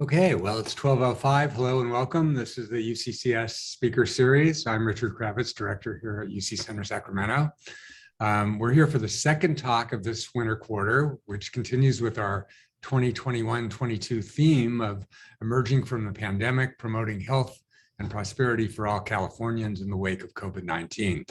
Okay, well, it's 12:05. Hello and welcome. This is the UCCS Speaker Series. I'm Richard Kravitz, Director here at UC Center Sacramento. We're here for the second talk of this winter quarter, which continues with our 2021-22 theme of emerging from the pandemic, promoting health and prosperity for all Californians in the wake of COVID-19.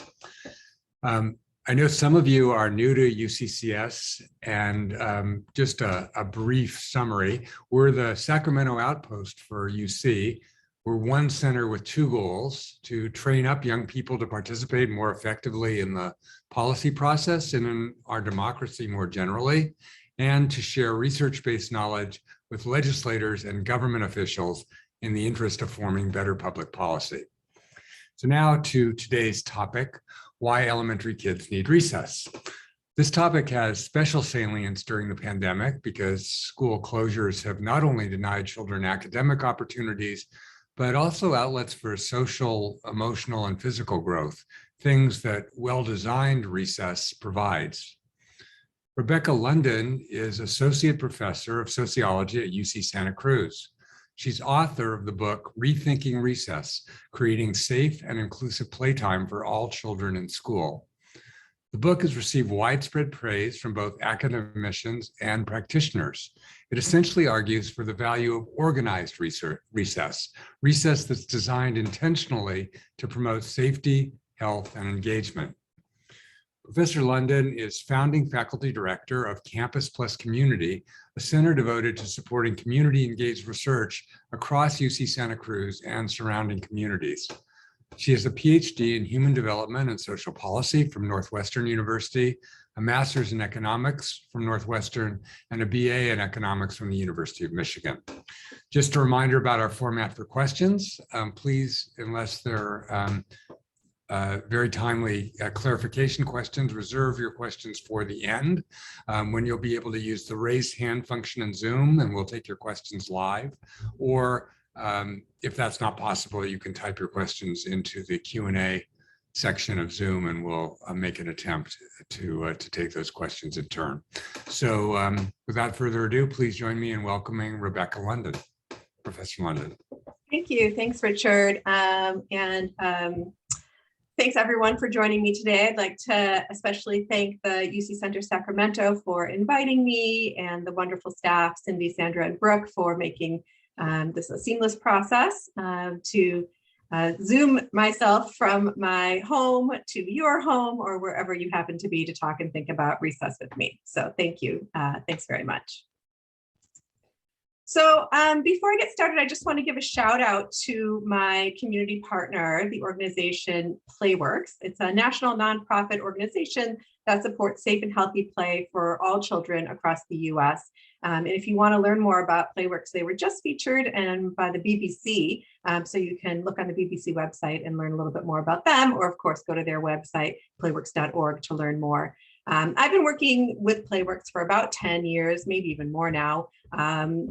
I know some of you are new to UCCS, and just a brief summary. We're the Sacramento outpost for UC. We're one center with two goals: to train up young people to participate more effectively in the policy process and in our democracy more generally, and to share research-based knowledge with legislators and government officials in the interest of forming better public policy. So now to today's topic: why elementary kids need recess. This topic has special salience during the pandemic because school closures have not only denied children academic opportunities, but also outlets for social, emotional, and physical growth, things that well-designed recess provides. Rebecca London is Associate Professor of Sociology at UC Santa Cruz. She's author of the book, Rethinking Recess, Creating Safe and Inclusive Playtime for All Children in School. The book has received widespread praise from both academicians and practitioners. It essentially argues for the value of organized recess that's designed intentionally to promote safety, health, and engagement. Professor London is founding faculty director of Campus Plus Community, a center devoted to supporting community-engaged research across UC Santa Cruz and surrounding communities. She has a PhD in human development and social policy from Northwestern University, a master's in economics from Northwestern, and a BA in economics from the University of Michigan. Just a reminder about our format for questions. Please, unless they're very timely clarification questions, reserve your questions for the end, when you'll be able to use the raise hand function in Zoom, and we'll take your questions live. Or if that's not possible, you can type your questions into the Q&A section of Zoom, and we'll make an attempt to take those questions in turn. So without further ado, please join me in welcoming Rebecca London. Professor London. Thank you. Thanks, Richard. Thanks everyone for joining me today. I'd like to especially thank the UC Center Sacramento for inviting me, and the wonderful staff, Cindy, Sandra, and Brooke, for making this a seamless process to Zoom myself from my home to your home or wherever you happen to be to talk and think about recess with me. So thank you. Thanks very much. So before I get started, I just want to give a shout out to my community partner, the organization Playworks. It's a national nonprofit organization that supports safe and healthy play for all children across the US. And if you want to learn more about Playworks, they were just featured by the BBC. So you can look on the BBC website and learn a little bit more about them, or of course, go to their website, playworks.org, to learn more. I've been working with Playworks for about 10 years, maybe even more now,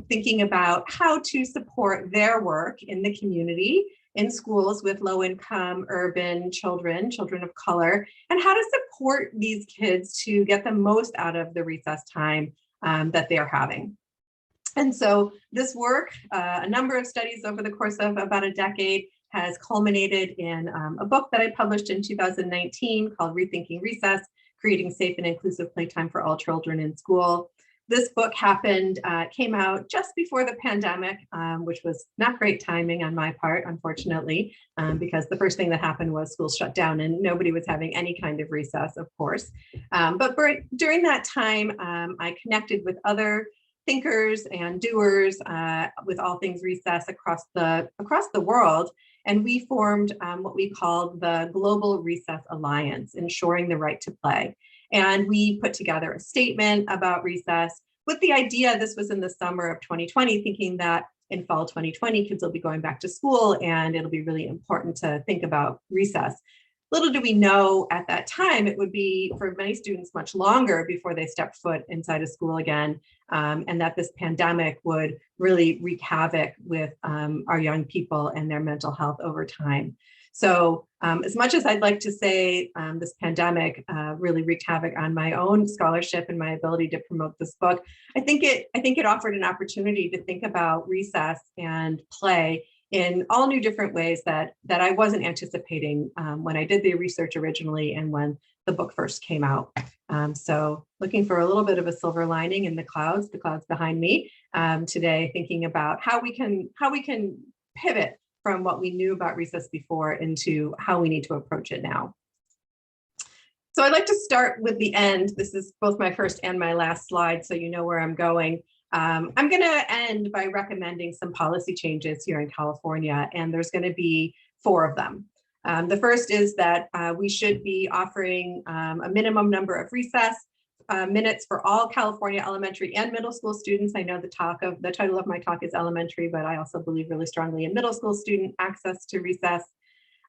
thinking about how to support their work in the community, in schools with low-income urban children of color, and how to support these kids to get the most out of the recess time that they're having. And so this work, a number of studies over the course of about a decade, has culminated in a book that I published in 2019 called Rethinking Recess, Creating Safe and Inclusive Playtime for All Children in School. This book came out just before the pandemic, which was not great timing on my part, unfortunately, because the first thing that happened was schools shut down and nobody was having any kind of recess, of course. But during that time, I connected with other thinkers and doers with all things recess across the world. And we formed what we called the Global Recess Alliance, Ensuring the Right to Play. And we put together a statement about recess with the idea, this was in the summer of 2020, thinking that in fall 2020, kids will be going back to school and it'll be really important to think about recess. Little do we know at that time, it would be for many students much longer before they stepped foot inside a school again, and that this pandemic would really wreak havoc with our young people and their mental health over time. So as much as I'd like to say this pandemic really wreaked havoc on my own scholarship and my ability to promote this book, I think it offered an opportunity to think about recess and play in all new different ways that I wasn't anticipating when I did the research originally and when the book first came out. So looking for a little bit of a silver lining in the clouds behind me today, thinking about how we can pivot from what we knew about recess before into how we need to approach it now. So I'd like to start with the end. This is both my first and my last slide, so you know where I'm going. I'm going to end by recommending some policy changes here in California, and there's going to be 4 of them. The first is that we should be offering a minimum number of recess minutes for all California elementary and middle school students. I know the title of my talk is elementary, but I also believe really strongly in middle school student access to recess.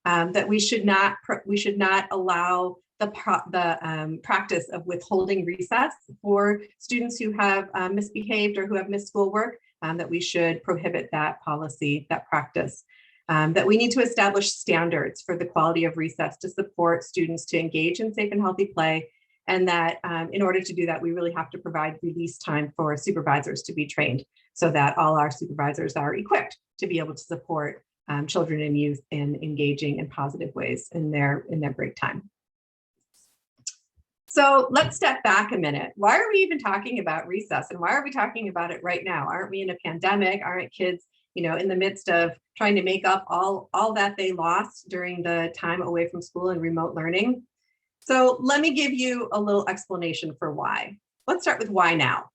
That we should not allow the practice of withholding recess for students who have misbehaved or who have missed schoolwork. That we should prohibit that policy, that practice. That we need to establish standards for the quality of recess to support students to engage in safe and healthy play. And that in order to do that, we really have to provide release time for supervisors to be trained so that all our supervisors are equipped to be able to support children and youth in engaging in positive ways in their break time. So let's step back a minute. Why are we even talking about recess, and why are we talking about it right now? Aren't we in a pandemic? Aren't kids, in the midst of trying to make up all that they lost during the time away from school and remote learning? So let me give you a little explanation for why. Let's start with why now.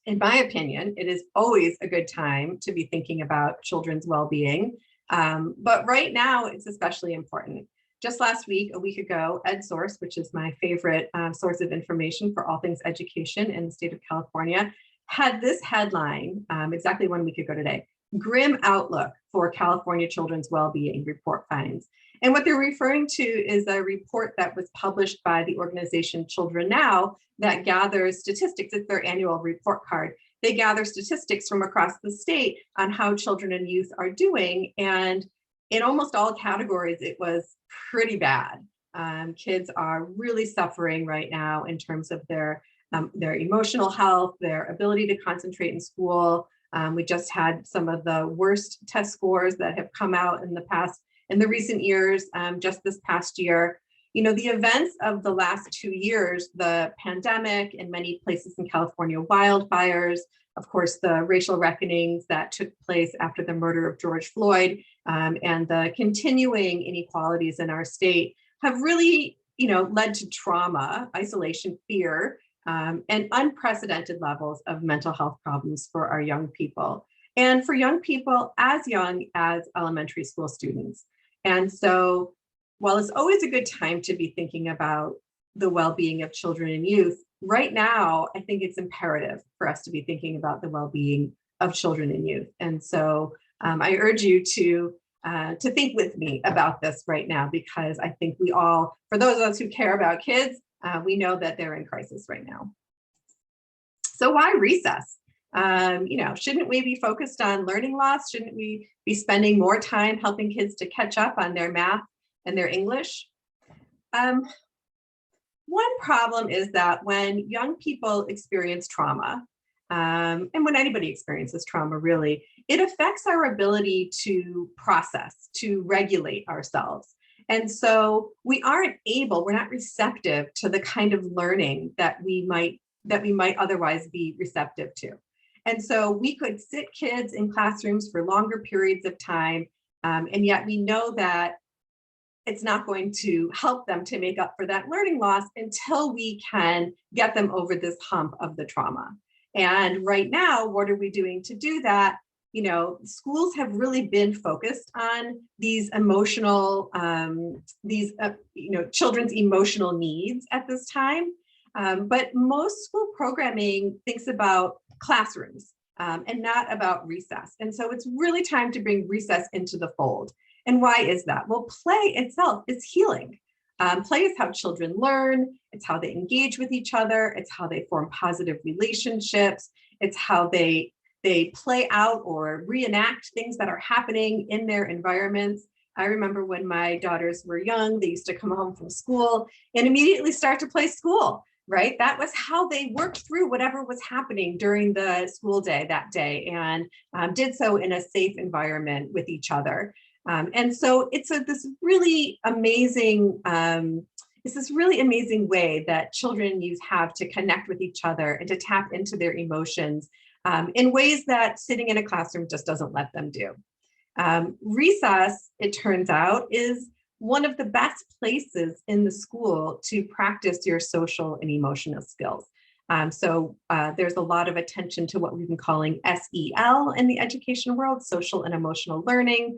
In my opinion, it is always a good time to be thinking about children's well-being, but right now it's especially important. Just last week, a week ago, EdSource, which is my favorite source of information for all things education in the state of California, had this headline exactly 1 week ago today: Grim Outlook for California Children's Well-Being Report Finds. And what they're referring to is a report that was published by the organization Children Now that gathers statistics. It's their annual report card. They gather statistics from across the state on how children and youth are doing. And in almost all categories, it was pretty bad. Kids are really suffering right now in terms of their emotional health, their ability to concentrate in school. We just had some of the worst test scores that have come out in the recent years, just this past year. The events of the last 2 years, the pandemic in many places in California, wildfires, of course, the racial reckonings that took place after the murder of George Floyd, and the continuing inequalities in our state have really, led to trauma, isolation, fear, and unprecedented levels of mental health problems for our young people, and for young people as young as elementary school students. And so while it's always a good time to be thinking about the well-being of children and youth, right now, I think it's imperative for us to be thinking about the well-being of children and youth. And so I urge you to think with me about this right now, because I think we all, for those of us who care about kids, we know that they're in crisis right now. So why recess? Shouldn't we be focused on learning loss? Shouldn't we be spending more time helping kids to catch up on their math and their English? One problem is that when young people experience trauma, and when anybody experiences trauma, really, it affects our ability to process, to regulate ourselves. And so we're not receptive to the kind of learning that we might otherwise be receptive to. And so we could sit kids in classrooms for longer periods of time, and yet we know that it's not going to help them to make up for that learning loss until we can get them over this hump of the trauma. And right now, what are we doing to do that? Schools have really been focused on these emotional, children's emotional needs at this time. But most school programming thinks about classrooms and not about recess. And so it's really time to bring recess into the fold. And why is that? Well, play itself is healing. Play is how children learn. It's how they engage with each other. It's how they form positive relationships. It's how they play out or reenact things that are happening in their environments. I remember when my daughters were young, they used to come home from school and immediately start to play school, right? That was how they worked through whatever was happening during the school day that day, and did so in a safe environment with each other. And so it's this really amazing way that children have to connect with each other and to tap into their emotions in ways that sitting in a classroom just doesn't let them do. Recess, it turns out, is one of the best places in the school to practice your social and emotional skills. So there's a lot of attention to what we've been calling SEL in the education world, social and emotional learning.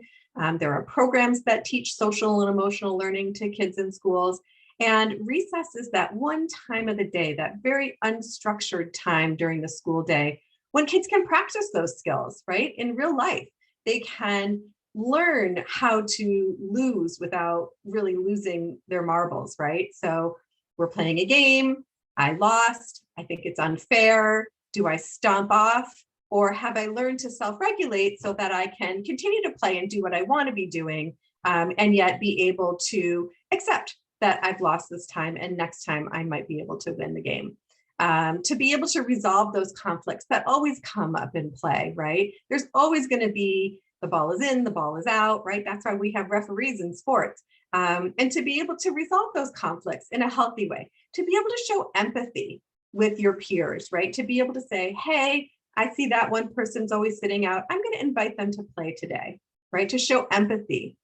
There are programs that teach social and emotional learning to kids in schools. And recess is that one time of the day, that very unstructured time during the school day, when kids can practice those skills, right? In real life, they can learn how to lose without really losing their marbles, right? So we're playing a game. I lost. I think it's unfair. Do I stomp off? Or have I learned to self-regulate so that I can continue to play and do what I want to be doing, and yet be able to accept that I've lost this time and next time I might be able to win the game. To be able to resolve those conflicts that always come up in play, right? There's always going to be the ball is in, the ball is out, right? That's why we have referees in sports. And to be able to resolve those conflicts in a healthy way, to be able to show empathy with your peers, right? To be able to say, hey, I see that one person's always sitting out. I'm going to invite them to play today, right? To show empathy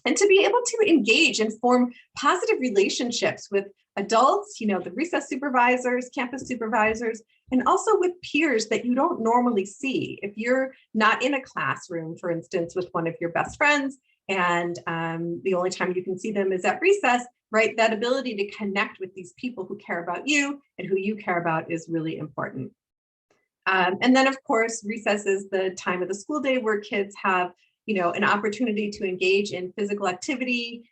and to be able to engage and form positive relationships with adults, the recess supervisors, campus supervisors, and also with peers that you don't normally see. If you're not in a classroom, for instance, with one of your best friends, and the only time you can see them is at recess, right? That ability to connect with these people who care about you and who you care about is really important. And then, of course, recess is the time of the school day where kids have, an opportunity to engage in physical activity,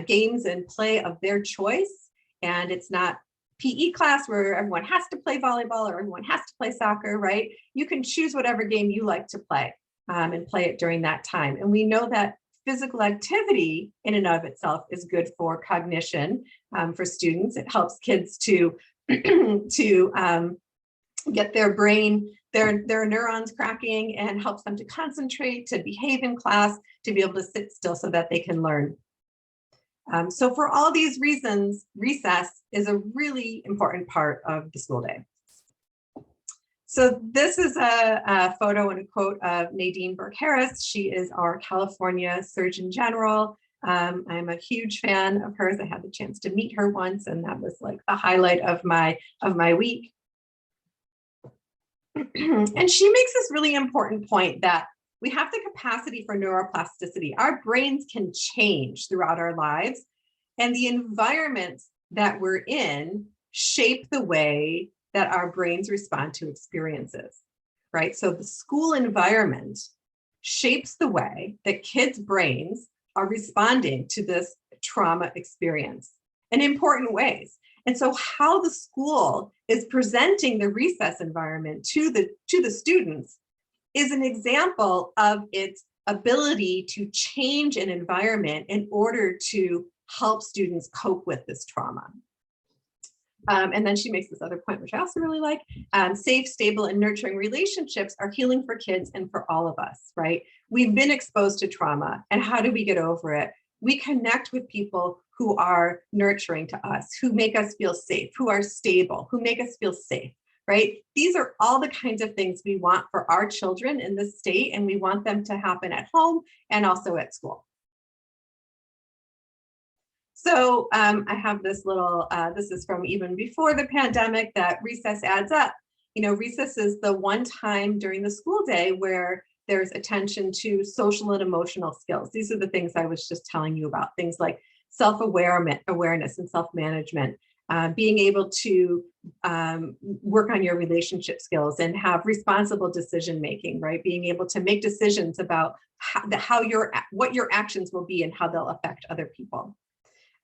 games and play of their choice. And it's not PE class where everyone has to play volleyball or everyone has to play soccer, right? You can choose whatever game you like to play and play it during that time. And we know that physical activity in and of itself is good for cognition for students. It helps kids to get their brain, their neurons cracking, and helps them to concentrate, to behave in class, to be able to sit still so that they can learn. So for all these reasons, recess is a really important part of the school day. So this is a photo and a quote of Nadine Burke-Harris. She is our California Surgeon General. I'm a huge fan of hers. I had the chance to meet her once, and that was like the highlight of my week. And she makes this really important point that we have the capacity for neuroplasticity. Our brains can change throughout our lives, and the environments that we're in shape the way that our brains respond to experiences, right? So the school environment shapes the way that kids' brains are responding to this trauma experience in important ways. And so how the school is presenting the recess environment to the students is an example of its ability to change an environment in order to help students cope with this trauma. And then she makes this other point, which I also really like. Safe, stable, and nurturing relationships are healing for kids and for all of us, right? We've been exposed to trauma, and how do we get over it? We connect with people who are nurturing to us, who make us feel safe, who are stable, who make us feel safe, right? These are all the kinds of things we want for our children in this state, and we want them to happen at home and also at school. So I have this little, this is from even before the pandemic, that recess adds up. Recess is the one time during the school day where there's attention to social and emotional skills. These are the things I was just telling you about, things like awareness and self-management, being able to work on your relationship skills and have responsible decision-making, right? Being able to make decisions about what your actions will be and how they'll affect other people.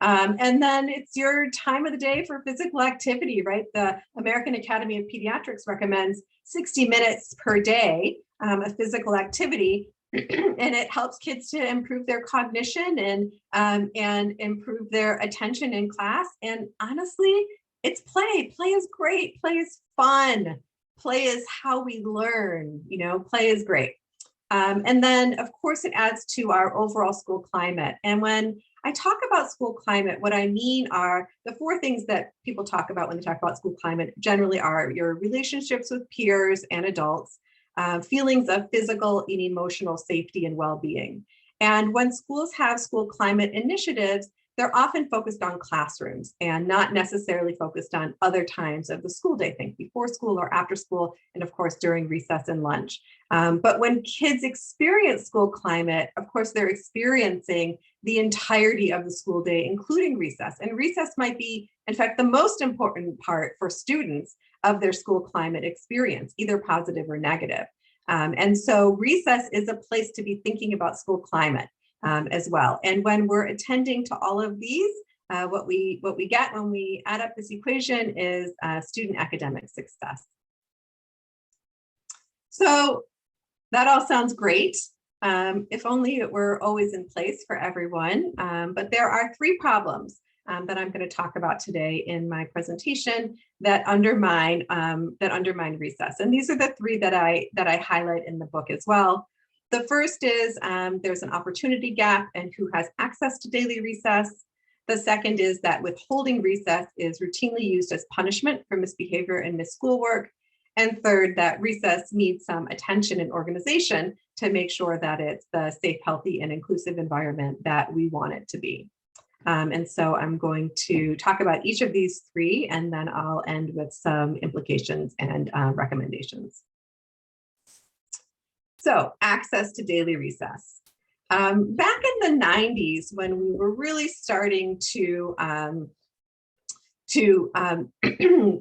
And then it's your time of the day for physical activity, right? The American Academy of Pediatrics recommends 60 minutes per day of physical activity. and it helps kids to improve their cognition and improve their attention in class. And honestly, it's play. Play is great. Play is fun. Play is how we learn. Play is great. And then, of course, it adds to our overall school climate. And when I talk about school climate, what I mean are the 4 things that people talk about when they talk about school climate generally are your relationships with peers and adults, feelings of physical and emotional safety and well-being. And when schools have school climate initiatives, they're often focused on classrooms and not necessarily focused on other times of the school day, think before school or after school, and of course during recess and lunch. But when kids experience school climate, of course, they're experiencing the entirety of the school day, including recess. And recess might be, in fact, the most important part for students of their school climate experience, either positive or negative. And so recess is a place to be thinking about school climate as well. And when we're attending to all of these, what we get when we add up this equation is student academic success. So that all sounds great, if only it were always in place for everyone. But there are 3 problems that I'm going to talk about today in my presentation that undermine recess. And these are the 3 that I highlight in the book as well. The first is there's an opportunity gap and who has access to daily recess. The second is that withholding recess is routinely used as punishment for misbehavior and missed schoolwork. And third, that recess needs some attention and organization to make sure that it's the safe, healthy, and inclusive environment that we want it to be. And so I'm going to talk about each of these 3, and then I'll end with some implications and recommendations. So, access to daily recess. Back in the 90s, when we were really starting to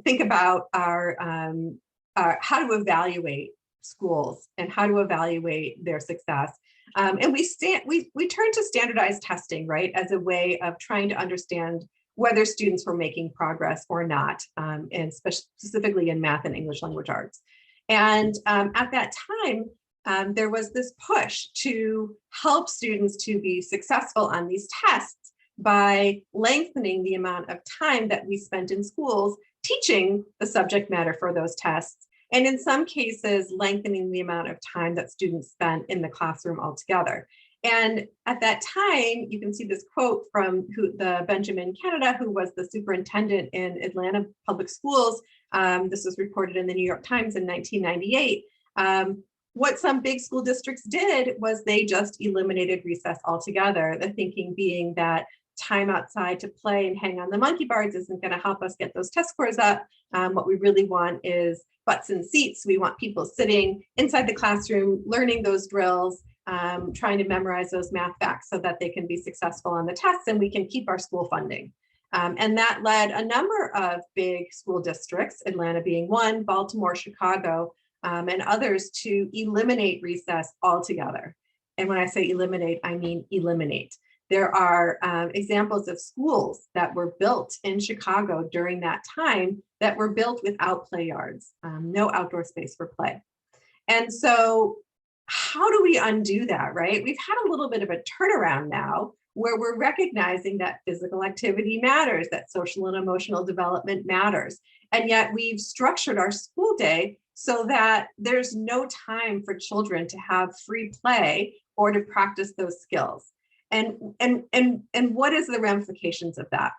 think about our how to evaluate schools and how to evaluate their success, and we turned to standardized testing, right, as a way of trying to understand whether students were making progress or not, and specifically in math and English language arts. And at that time, there was this push to help students to be successful on these tests by lengthening the amount of time that we spent in schools teaching the subject matter for those tests, and in some cases, lengthening the amount of time that students spent in the classroom altogether. And at that time, you can see this quote from the Benjamin Canada, who was the superintendent in Atlanta Public Schools. This was reported in the New York Times in 1998. What some big school districts did was they just eliminated recess altogether, the thinking being that time outside to play and hang on the monkey bars isn't going to help us get those test scores up. What we really want is butts in seats. We want people sitting inside the classroom, learning those drills, trying to memorize those math facts so that they can be successful on the tests and we can keep our school funding. And that led a number of big school districts, Atlanta being one, Baltimore, Chicago, and others, to eliminate recess altogether. And when I say eliminate, I mean eliminate. There are examples of schools that were built in Chicago during that time that were built without play yards, no outdoor space for play. And so how do we undo that, right? We've had a little bit of a turnaround now where we're recognizing that physical activity matters, that social and emotional development matters. And yet we've structured our school day so that there's no time for children to have free play or to practice those skills. And what is the ramifications of that?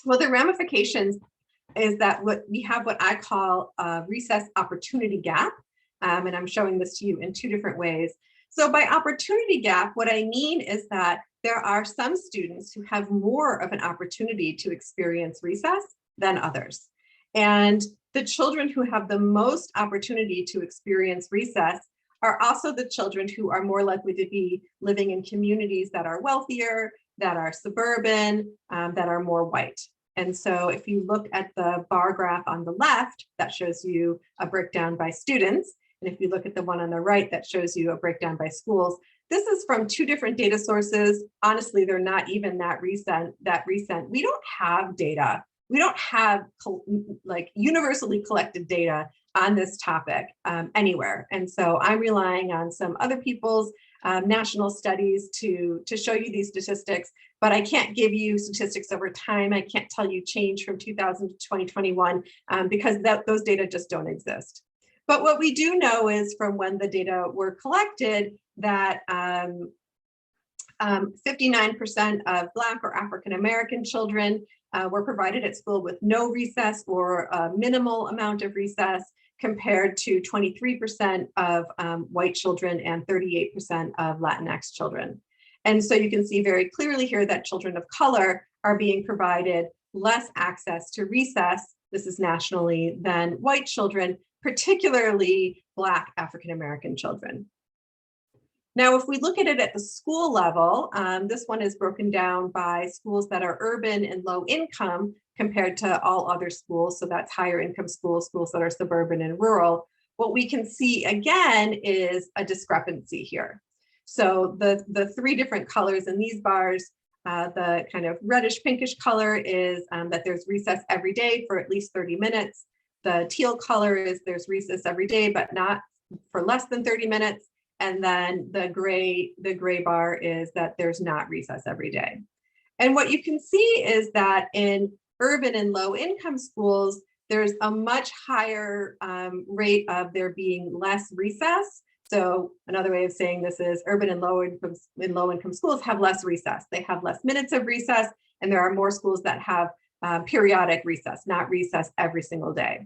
Well, the ramifications is that we have what I call a recess opportunity gap. And I'm showing this to you in 2 different ways. So by opportunity gap, what I mean is that there are some students who have more of an opportunity to experience recess than others. And the children who have the most opportunity to experience recess are also the children who are more likely to be living in communities that are wealthier, that are suburban, that are more white. And so if you look at the bar graph on the left, that shows you a breakdown by students. And if you look at the one on the right, that shows you a breakdown by schools. This is from 2 different data sources. Honestly, they're not even that recent. We don't have data. We don't have like universally collected data on this topic anywhere. And so I'm relying on some other people's national studies to show you these statistics, but I can't give you statistics over time. I can't tell you change from 2000 to 2021 because those data just don't exist. But what we do know is from when the data were collected that 59% of Black or African-American children were provided at school with no recess or a minimal amount of recess, compared to 23% of white children and 38% of Latinx children. And so you can see very clearly here that children of color are being provided less access to recess, this is nationally, than white children, particularly Black African-American children. Now, if we look at it at the school level, this one is broken down by schools that are urban and low income compared to all other schools. So that's higher income schools, schools that are suburban and rural. What we can see again is a discrepancy here. So the three different colors in these bars, the kind of reddish pinkish color is that there's recess every day for at least 30 minutes. The teal color is there's recess every day, but not for less than 30 minutes. And then the gray bar is that there's not recess every day. And what you can see is that in urban and low income schools, there's a much higher rate of there being less recess. So another way of saying this is urban and low income schools have less recess. They have less minutes of recess, and there are more schools that have periodic recess, not recess every single day,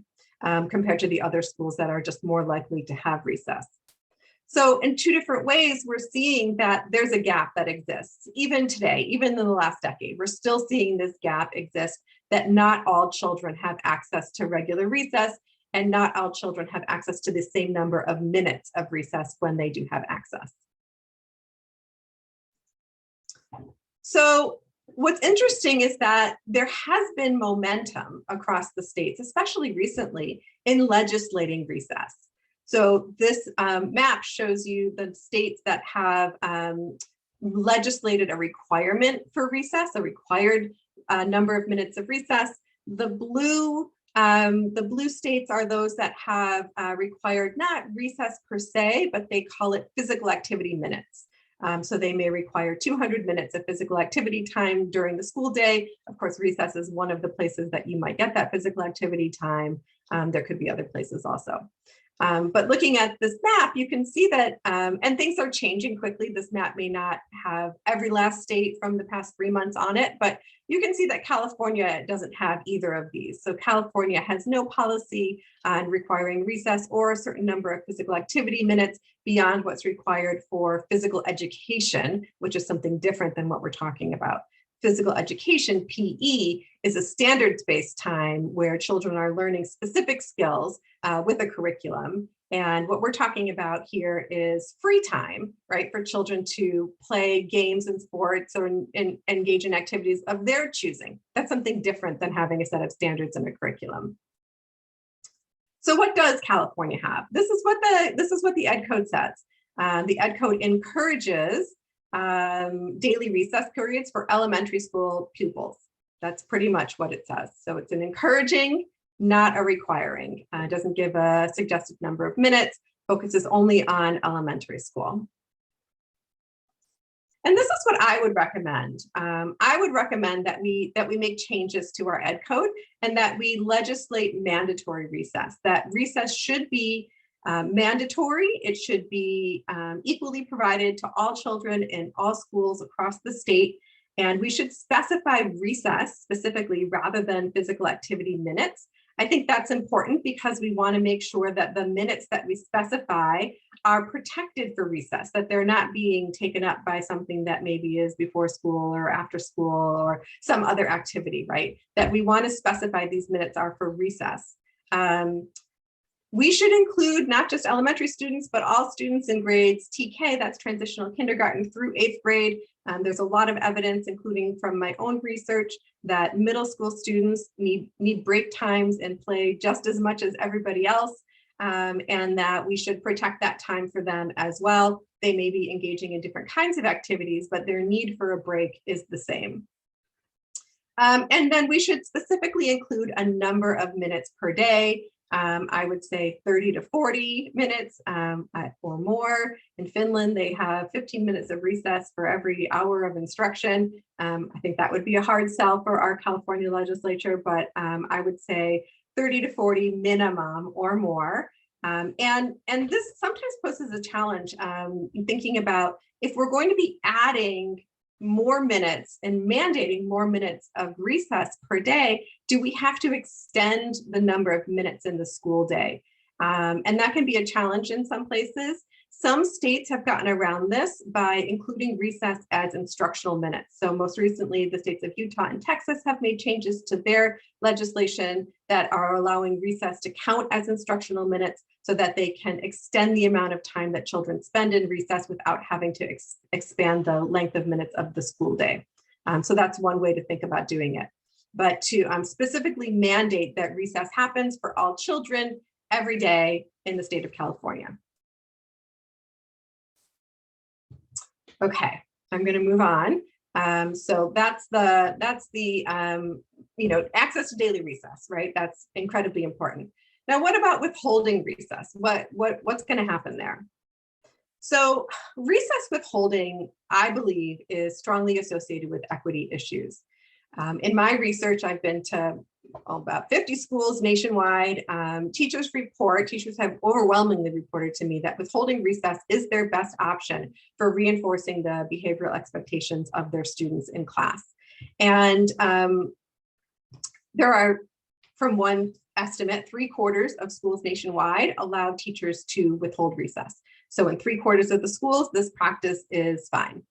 compared to the other schools that are just more likely to have recess. So in two different ways, we're seeing that there's a gap that exists. Even today, even in the last decade, we're still seeing this gap exist, that not all children have access to regular recess, and not all children have access to the same number of minutes of recess when they do have access. So what's interesting is that there has been momentum across the states, especially recently, in legislating recess. So this map shows you the states that have legislated a requirement for recess, a required number of minutes of recess. The blue states are those that have required not recess per se, but they call it physical activity minutes. So they may require 200 minutes of physical activity time during the school day. Of course, recess is one of the places that you might get that physical activity time. There could be other places also. But looking at this map, you can see that, and things are changing quickly. This map may not have every last state from the past 3 months on it, but you can see that California doesn't have either of these. So California has no policy on requiring recess or a certain number of physical activity minutes beyond what's required for physical education, which is something different than what we're talking about. Physical education, PE, is a standards-based time where children are learning specific skills with a curriculum. And what we're talking about here is free time, right, for children to play games and sports or engage in activities of their choosing. That's something different than having a set of standards and a curriculum. So what does California have? This is what the Ed Code says. The Ed Code encourages daily recess periods for elementary school pupils. That's pretty much what it says. So it's an encouraging, not a requiring. It doesn't give a suggested number of minutes, focuses only on elementary school. And this is what I would recommend. I would recommend that we make changes to our Ed Code and that we legislate mandatory recess, that recess should be mandatory. It should be equally provided to all children in all schools across the state. And we should specify recess specifically rather than physical activity minutes. I think that's important because we want to make sure that the minutes that we specify are protected for recess, that they're not being taken up by something that maybe is before school or after school or some other activity, right? That we want to specify these minutes are for recess. We should include not just elementary students, but all students in grades TK, that's transitional kindergarten, through 8th grade. There's a lot of evidence, including from my own research, that middle school students need break times and play just as much as everybody else, and that we should protect that time for them as well. They may be engaging in different kinds of activities, but their need for a break is the same. And then we should specifically include a number of minutes per day. I would say 30 to 40 minutes or more. In Finland, they have 15 minutes of recess for every hour of instruction. I think that would be a hard sell for our California legislature, but I would say 30 to 40 minimum or more. And this sometimes poses a challenge thinking about if we're going to be adding more minutes and mandating more minutes of recess per day, do we have to extend the number of minutes in the school day? And that can be a challenge in some places. Some states have gotten around this by including recess as instructional minutes. So most recently, the states of Utah and Texas have made changes to their legislation that are allowing recess to count as instructional minutes so that they can extend the amount of time that children spend in recess without having to expand the length of minutes of the school day. So that's one way to think about doing it. But to specifically mandate that recess happens for all children every day in the state of California. Okay, I'm going to move on. So that's the access to daily recess, right? That's incredibly important. Now, what about withholding recess? What's going to happen there? So recess withholding, I believe, is strongly associated with equity issues. In my research, I've been to about 50 schools nationwide. Teachers have overwhelmingly reported to me that withholding recess is their best option for reinforcing the behavioral expectations of their students in class. And there are, from one estimate, 3/4 of schools nationwide allow teachers to withhold recess. So in 3/4 of the schools, this practice is fine.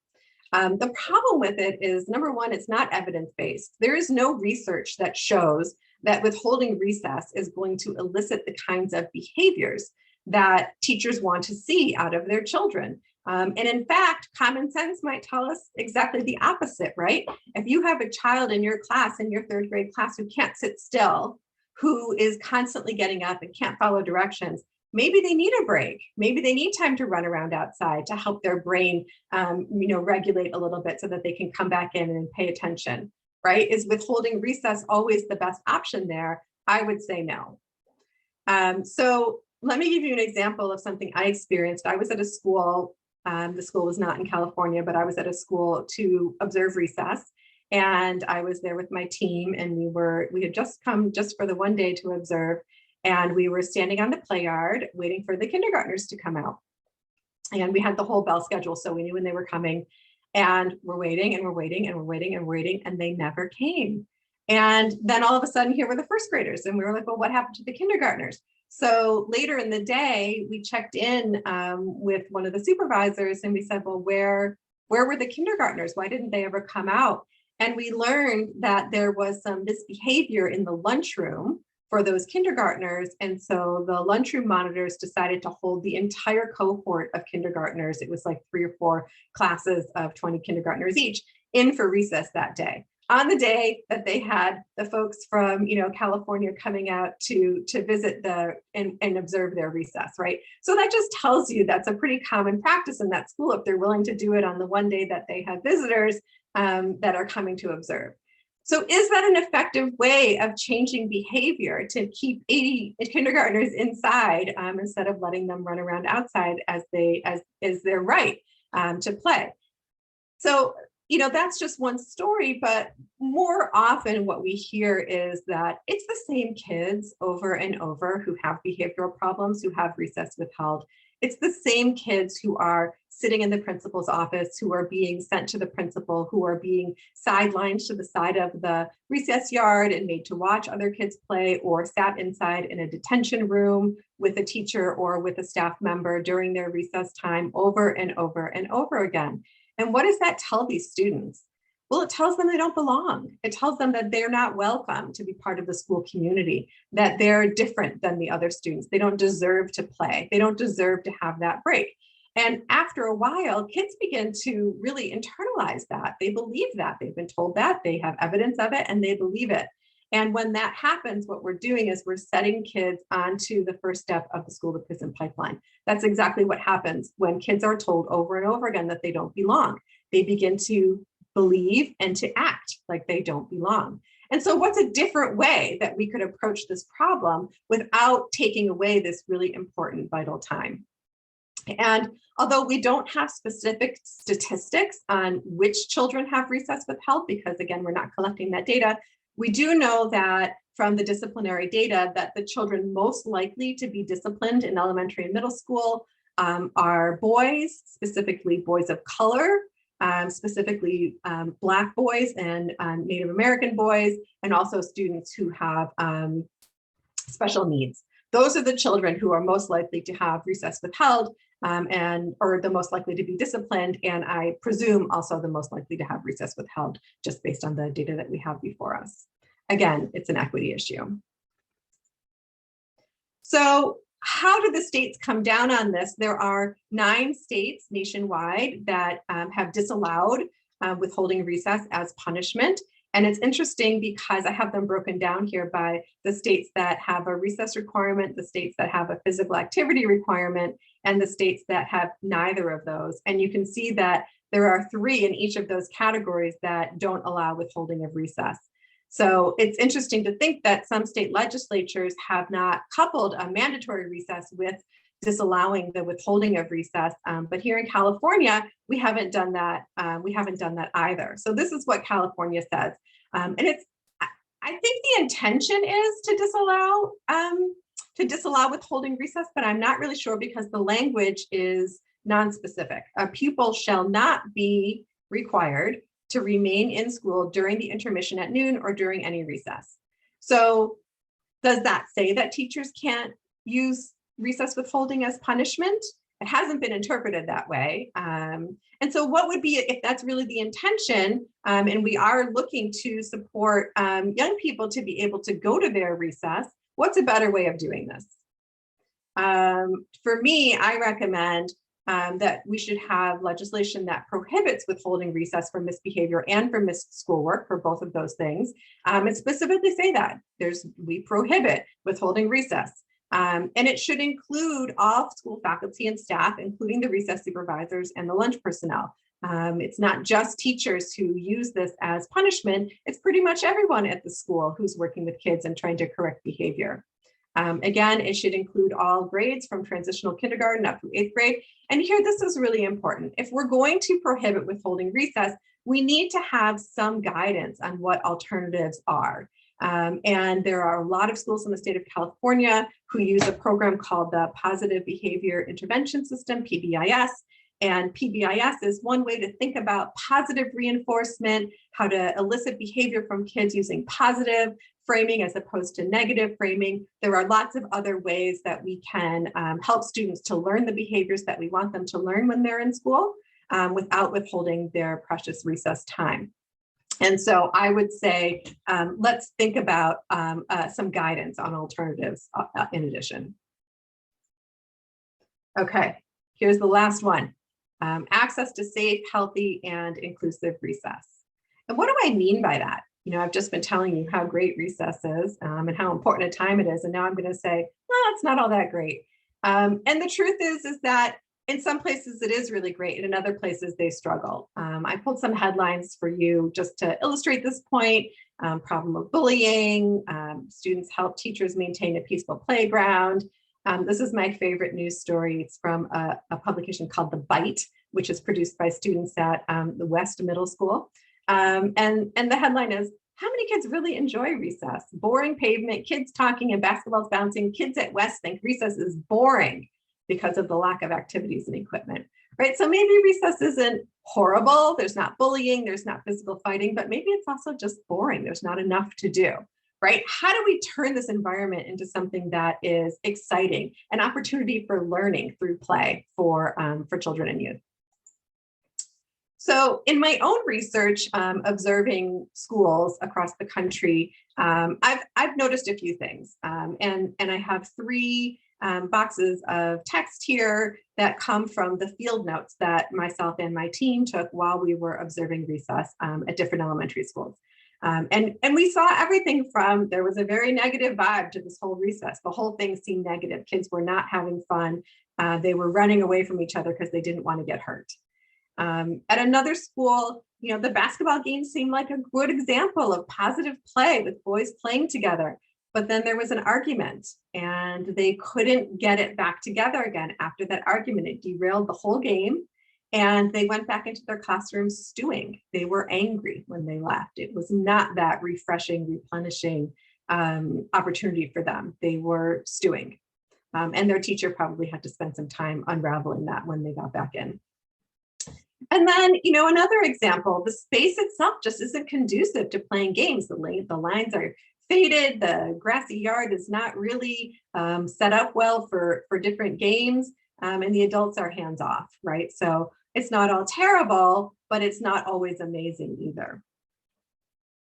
The problem with it is, number one, it's not evidence-based. There is no research that shows that withholding recess is going to elicit the kinds of behaviors that teachers want to see out of their children. And in fact, common sense might tell us exactly the opposite, right? If you have a child in your class, in your 3rd grade class, who can't sit still, who is constantly getting up and can't follow directions, maybe they need a break. Maybe they need time to run around outside to help their brain, regulate a little bit so that they can come back in and pay attention, right? Is withholding recess always the best option there? I would say no. So let me give you an example of something I experienced. I was at a school, the school was not in California, but I was at a school to observe recess. And I was there with my team, and we had just come just for the one day to observe. And we were standing on the play yard waiting for the kindergartners to come out. And we had the whole bell schedule, so we knew when they were coming. And we're waiting and we're waiting and we're waiting and we're waiting, and they never came. And then all of a sudden, here were the 1st graders. And we were like, well, what happened to the kindergartners? So later in the day, we checked in with one of the supervisors, and we said, well, where were the kindergartners? Why didn't they ever come out? And we learned that there was some misbehavior in the lunchroom for those kindergartners. And so the lunchroom monitors decided to hold the entire cohort of kindergartners. It was like 3 or 4 classes of 20 kindergartners each in for recess that day. On the day that they had the folks from California coming out to visit and observe their recess, right? So that just tells you that's a pretty common practice in that school if they're willing to do it on the one day that they have visitors that are coming to observe. So is that an effective way of changing behavior to keep 80 kindergartners inside instead of letting them run around outside as is their right to play? So, that's just one story, but more often what we hear is that it's the same kids over and over who have behavioral problems, who have recess withheld. It's the same kids who are sitting in the principal's office, who are being sent to the principal, who are being sidelined to the side of the recess yard and made to watch other kids play, or sat inside in a detention room with a teacher or with a staff member during their recess time over and over and over again. And what does that tell these students? Well, it tells them they don't belong. It tells them that they're not welcome to be part of the school community, that they're different than the other students. They don't deserve to play. They don't deserve to have that break. And after a while, kids begin to really internalize that. They believe that. They've been told that. They have evidence of it, and they believe it. And when that happens, what we're doing is we're setting kids onto the first step of the school to prison pipeline. That's exactly what happens when kids are told over and over again that they don't belong. They begin to believe and to act like they don't belong. And so what's a different way that we could approach this problem without taking away this really important vital time? And although we don't have specific statistics on which children have recess withheld, because again, we're not collecting that data, we do know that from the disciplinary data that the children most likely to be disciplined in elementary and middle school are boys, specifically boys of color, specifically Black boys and Native American boys, and also students who have special needs. Those are the children who are most likely to have recess withheld or the most likely to be disciplined, and I presume also the most likely to have recess withheld just based on the data that we have before us. Again, it's an equity issue. So how do the states come down on this? There are 9 states nationwide that have disallowed withholding recess as punishment. And it's interesting because I have them broken down here by the states that have a recess requirement, the states that have a physical activity requirement, and the states that have neither of those. And you can see that there are 3 in each of those categories that don't allow withholding of recess. So it's interesting to think that some state legislatures have not coupled a mandatory recess with disallowing the withholding of recess. But here in California, we haven't done that. We haven't done that either. So this is what California says. And I think the intention is to disallow withholding recess, but I'm not really sure because the language is non-specific. A pupil shall not be required to remain in school during the intermission at noon or during any recess. So does that say that teachers can't use recess withholding as punishment? It hasn't been interpreted that way. And so what would be, if that's really the intention, and we are looking to support young people to be able to go to their recess, what's a better way of doing this? For me, I recommend that we should have legislation that prohibits withholding recess for misbehavior and for missed schoolwork, for both of those things, and specifically say that we prohibit withholding recess. And it should include all school faculty and staff, including the recess supervisors and the lunch personnel. It's not just teachers who use this as punishment, it's pretty much everyone at the school who's working with kids and trying to correct behavior. Again, it should include all grades from transitional kindergarten up through 8th grade. And here, this is really important. If we're going to prohibit withholding recess, we need to have some guidance on what alternatives are. And there are a lot of schools in the state of California who use a program called the Positive Behavior Intervention System, PBIS. And PBIS is one way to think about positive reinforcement, how to elicit behavior from kids using positive framing as opposed to negative framing. There are lots of other ways that we can help students to learn the behaviors that we want them to learn when they're in school without withholding their precious recess time. And so I would say, let's think about some guidance on alternatives in addition. Okay, here's the last one. Access to safe, healthy, and inclusive recess. And what do I mean by that? You know, I've just been telling you how great recess is and how important a time it is. And now I'm going to say, well, it's not all that great. And the truth is that in some places it is really great, and in other places they struggle. I pulled some headlines for you just to illustrate this point. Problem of bullying, students help teachers maintain a peaceful playground. This is my favorite news story. It's from a publication called The Bite, which is produced by students at the West Middle School. And the headline is, how many kids really enjoy recess? Boring pavement, kids talking and basketballs bouncing. Kids at West think recess is boring because of the lack of activities and equipment, right? So maybe recess isn't horrible. There's not bullying, there's not physical fighting, but maybe it's also just boring. There's not enough to do, right? How do we turn this environment into something that is exciting, an opportunity for learning through play for children and youth? So in my own research, observing schools across the country, I've noticed a few things, and I have 3 boxes of text here that come from the field notes that myself and my team took while we were observing recess at different elementary schools. And we saw everything from, there was a very negative vibe to this whole recess. The whole thing seemed negative. Kids were not having fun. They were running away from each other because they didn't want to get hurt. At another school, the basketball game seemed like a good example of positive play with boys playing together. But then there was an argument and they couldn't get it back together again after that argument. It derailed the whole game and they went back into their classrooms stewing. They were angry when they left. It was not that refreshing, replenishing opportunity for them. They were stewing. And their teacher probably had to spend some time unraveling that when they got back in. And then, another example, the space itself just isn't conducive to playing games. The lines are faded, the grassy yard is not really set up well for different games, and the adults are hands off, right? So it's not all terrible, but it's not always amazing either.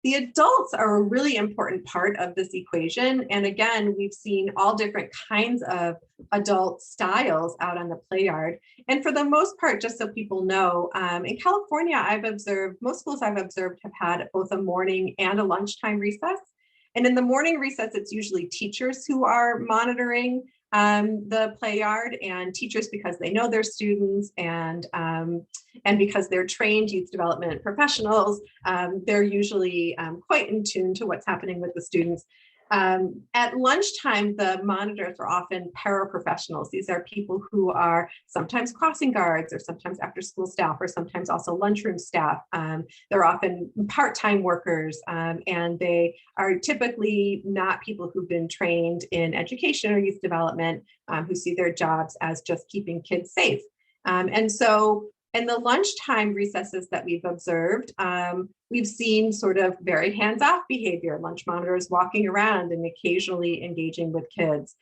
The adults are a really important part of this equation. And again, we've seen all different kinds of adult styles out on the play yard. And for the most part, just so people know, in California, most schools I've observed have had both a morning and a lunchtime recess. And in the morning recess, it's usually teachers who are monitoring the play yard, and teachers because they know their students and because they're trained youth development professionals, they're usually quite in tune to what's happening with the students. At lunchtime, the monitors are often paraprofessionals. These are people who are sometimes crossing guards or sometimes after school staff or sometimes also lunchroom staff. They're often part-time workers and they are typically not people who've been trained in education or youth development who see their jobs as just keeping kids safe. And so in the lunchtime recesses that we've observed, we've seen sort of very hands-off behavior, lunch monitors walking around and occasionally engaging with kids.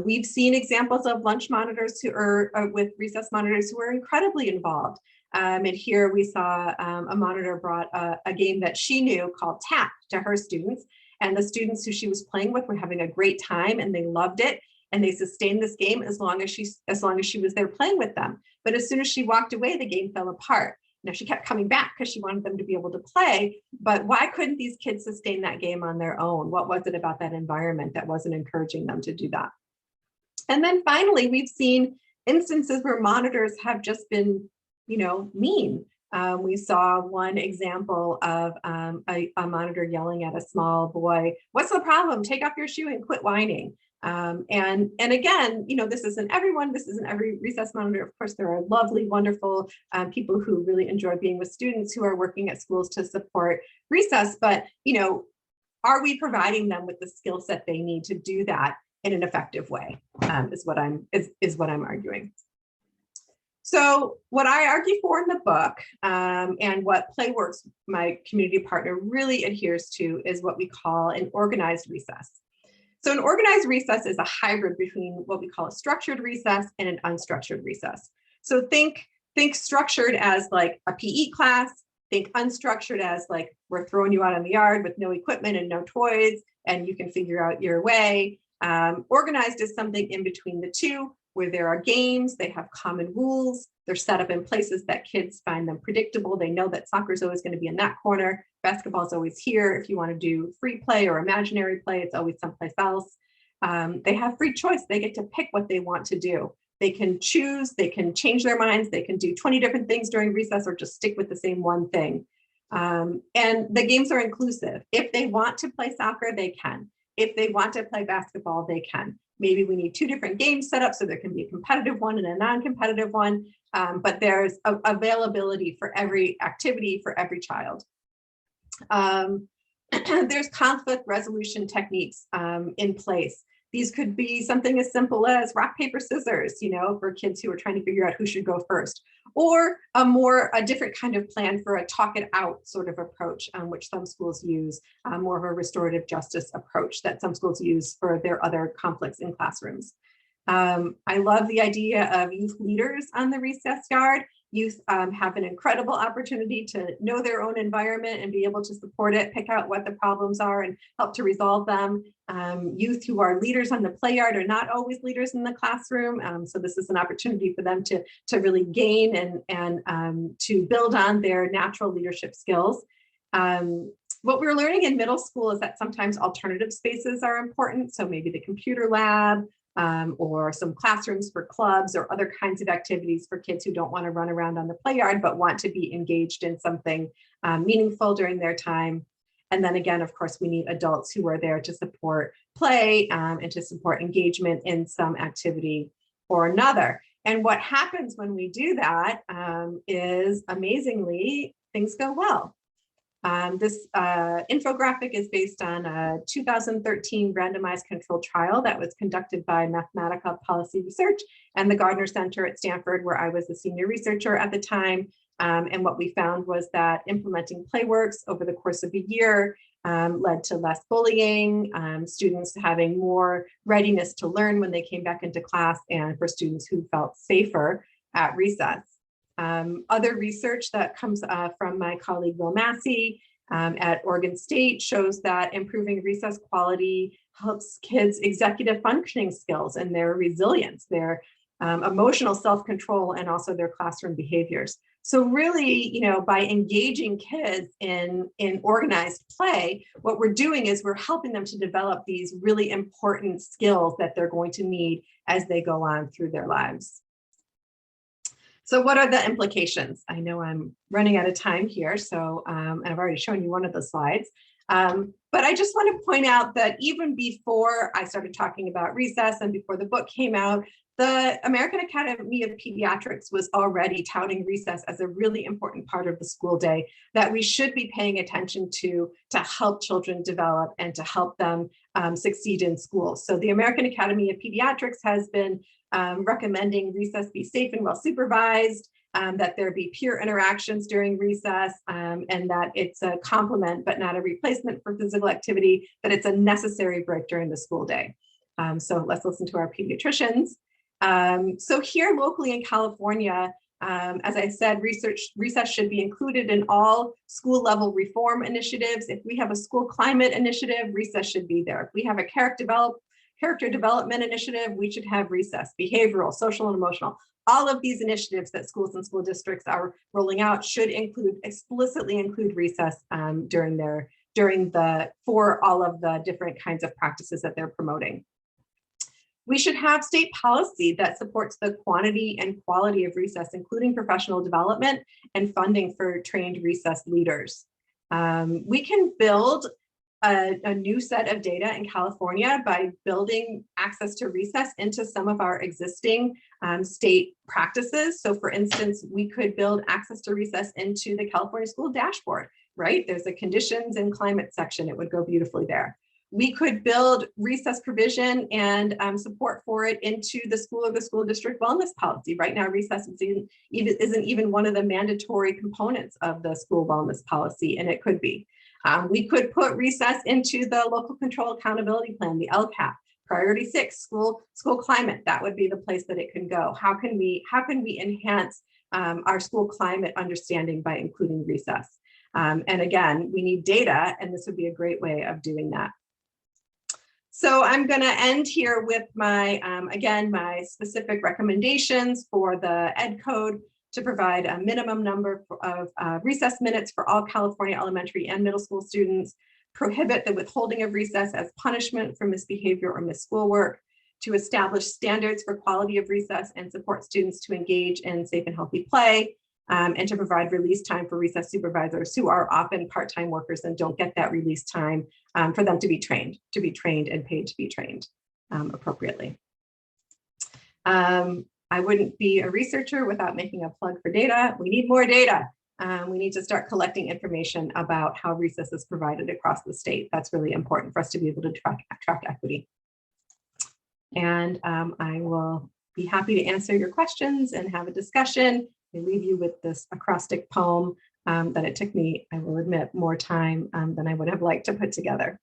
We've seen examples of lunch monitors who are with recess monitors who are incredibly involved. And here we saw a monitor brought a game that she knew called Tap to her students. And the students who she was playing with were having a great time and they loved it. And they sustained this game as long as she was there playing with them. But as soon as she walked away, the game fell apart. Now she kept coming back because she wanted them to be able to play, but why couldn't these kids sustain that game on their own? What was it about that environment that wasn't encouraging them to do that? And then finally, we've seen instances where monitors have just been, mean. We saw one example of a monitor yelling at a small boy, "What's the problem? Take off your shoe and quit whining." And again, this isn't everyone, this isn't every recess monitor. Of course, there are lovely, wonderful people who really enjoy being with students who are working at schools to support recess. But, are we providing them with the skill set they need to do that in an effective way? Is what I'm arguing. So what I argue for in the book and what Playworks, my community partner, really adheres to is what we call an organized recess. So an organized recess is a hybrid between what we call a structured recess and an unstructured recess. So think structured as like a PE class, think unstructured as like we're throwing you out in the yard with no equipment and no toys and you can figure out your way. Organized is something in between the two where there are games, they have common rules, they're set up in places that kids find them predictable. They know that soccer is always going to be in that corner. Basketball is always here. If you want to do free play or imaginary play, it's always someplace else. They have free choice. They get to pick what they want to do. They can choose, they can change their minds. They can do 20 different things during recess or just stick with the same one thing. And the games are inclusive. If they want to play soccer, they can. If they want to play basketball, they can. Maybe we need two different games set up so there can be a competitive one and a non-competitive one, but there's availability for every activity for every child. There's conflict resolution techniques in place. These could be something as simple as rock, paper, scissors, for kids who are trying to figure out who should go first, or a different kind of plan for a talk it out sort of approach, which some schools use, more of a restorative justice approach that some schools use for their other conflicts in classrooms. I love the idea of youth leaders on the recess yard. Youth have an incredible opportunity to know their own environment and be able to support it, pick out what the problems are and help to resolve them. Youth who are leaders on the play yard are not always leaders in the classroom. So this is an opportunity for them to really gain and to build on their natural leadership skills. What we're learning in middle school is that sometimes alternative spaces are important. So maybe the computer lab, or some classrooms for clubs or other kinds of activities for kids who don't want to run around on the play yard, but want to be engaged in something meaningful during their time. And then again, of course, we need adults who are there to support play and to support engagement in some activity or another. And what happens when we do that is amazingly, things go well. This infographic is based on a 2013 randomized controlled trial that was conducted by Mathematica Policy Research and the Gardner Center at Stanford, where I was the senior researcher at the time. And what we found was that implementing Playworks over the course of a year led to less bullying, students having more readiness to learn when they came back into class, and for students who felt safer at recess. Other research that comes from my colleague Will Massey at Oregon State shows that improving recess quality helps kids' executive functioning skills and their resilience, their emotional self-control, and also their classroom behaviors. So really, by engaging kids in organized play, what we're doing is we're helping them to develop these really important skills that they're going to need as they go on through their lives. So what are the implications? I know I'm running out of time here, so and I've already shown you one of the slides. But I just want to point out that even before I started talking about recess and before the book came out, the American Academy of Pediatrics was already touting recess as a really important part of the school day that we should be paying attention to help children develop and to help them succeed in school. So the American Academy of Pediatrics has been recommending recess be safe and well supervised, that there be peer interactions during recess, and that it's a complement but not a replacement for physical activity, that it's a necessary break during the school day. So let's listen to our pediatricians. So here locally in California, as I said, recess should be included in all school level reform initiatives. If we have a school climate initiative, recess should be there. If we have a character development initiative, we should have recess. Behavioral, social, and emotional. All of these initiatives that schools and school districts are rolling out should explicitly include recess for all of the different kinds of practices that they're promoting. We should have state policy that supports the quantity and quality of recess, including professional development and funding for trained recess leaders. We can build a new set of data in California by building access to recess into some of our existing state practices. So for instance, we could build access to recess into the California School Dashboard, right? There's a conditions and climate section. It would go beautifully there. We could build recess provision and support for it into the school or the school district wellness policy. Right now, recess isn't even one of the mandatory components of the school wellness policy, and it could be. We could put recess into the local control accountability plan, the LCAP. Priority 6, school climate. That would be the place that it can go. How can we enhance our school climate understanding by including recess? And again, we need data, and this would be a great way of doing that. So I'm going to end here with my, again, my specific recommendations for the Ed Code to provide a minimum number of recess minutes for all California elementary and middle school students, prohibit the withholding of recess as punishment for misbehavior or missed schoolwork, to establish standards for quality of recess and support students to engage in safe and healthy play, and to provide release time for recess supervisors who are often part-time workers and don't get that release time for them to be trained and paid to be trained appropriately. I wouldn't be a researcher without making a plug for data. We need more data. We need to start collecting information about how recess is provided across the state. That's really important for us to be able to track equity. And I will be happy to answer your questions and have a discussion. I leave you with this acrostic poem that it took me, I will admit, more time than I would have liked to put together.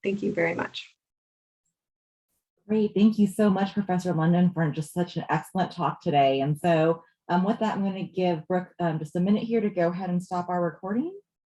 Thank you very much. Great, thank you so much, Professor London, for just such an excellent talk today. And so with that, I'm going to give Brooke just a minute here to go ahead and stop our recording.